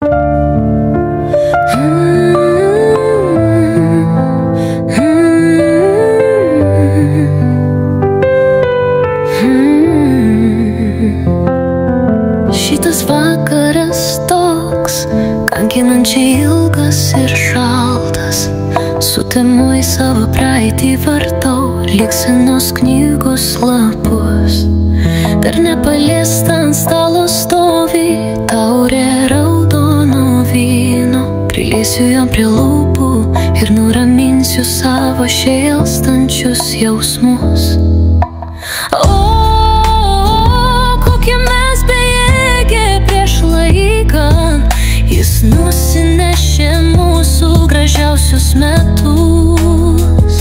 Šitas vakaras toks, kankinančiai ilgas ir šaltas. Sutemu į savo praeitį vartau lyg senos knygos lapus. Per nepaliestą ant stalo stovi taurė raudono vyno. Priliesiu jom prie lūpų ir nuraminsiu savo šėlstančius jausmus. Jis nusinešė mūsų gražiausius metus,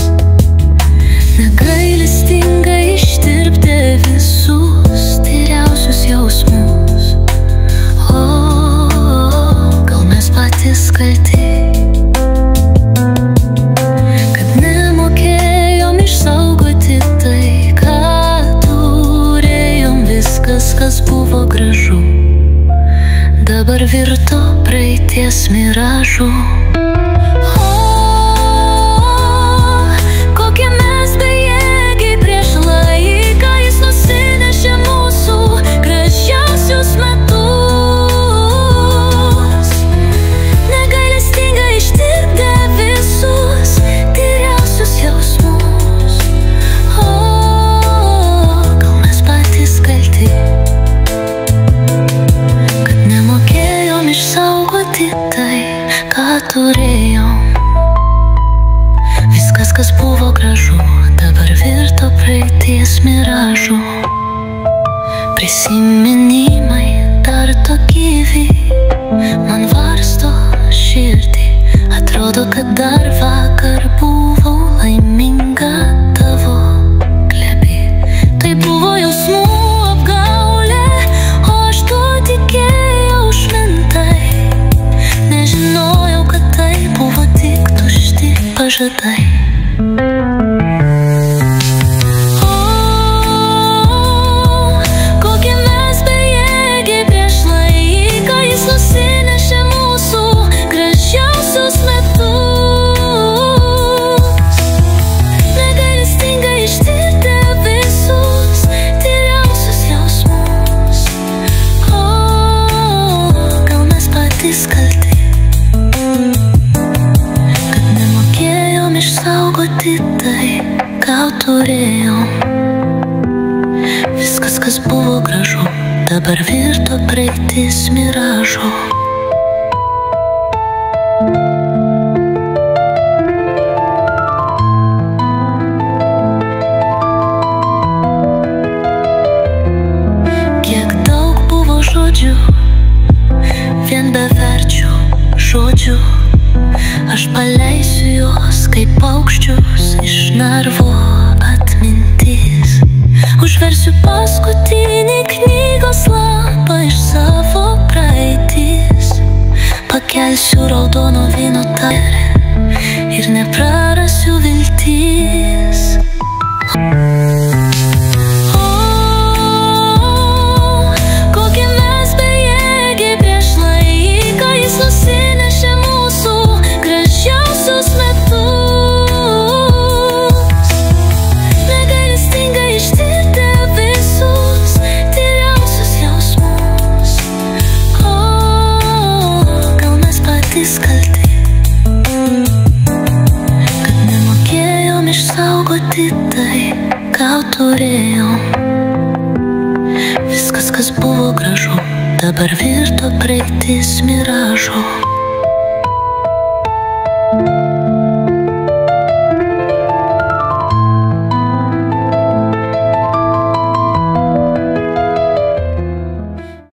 negailestingai ištirpdė visus tyriausius jausmus. O, gal mes patys kalti, kad nemokėjom išsaugoti tai, ką turėjom. Viskas, kas buvo gražu, dabar virto praeities miražu. Kokie mes bejėgiai prieš laiką, jis nusinešė mūsų gražiausius metus, negailestingai ištirpdė visus tyriausius jausmus. Gal mes patys kalti, išsaugoti tai, ką turėjom. Viskas, kas buvo gražu, dabar virto praeities miražu. Prisiminimai dar to gyvi, man varsto širdį. Atrodo, kad dar vakar buvau laiminga tavo glėby. Tai buvo jausmų apgaulė, o aš tuo tikėjau šventai. Nežinojau, kad tai buvo tik tušti pažadai. Kokie mes bejėgiai prieš laiką, jis nusinešė mūsų gražiausius metus, negailestingai ištirpdė visus tyriausius jausmus. Gal mes patys kalti, išsaugoti tai, ką turėjom. Viskas, kas buvo gražu, dabar virto praeitis miražu. Kiek daug buvo žodžių, vien beverčių žodžių. Aš paleisiu juos kaip paukščius iš narvo atmintis. Užversiu paskutinį knygos lapą iš savo praeitis. Pakelsiu raudono vyno taurę ir neprarasiu viltis. Kokie mes bejėgiai prieš laiką, jis nusinešė mūsų gražiausius metus, negailestingai ištirpdė visus tyriausius jausmus. Gal mes patys kalti, kad nemokėjom išsaugoti tai, ką turėjom. Viskas, kas buvo gražu, dabar virto praeitis miražu.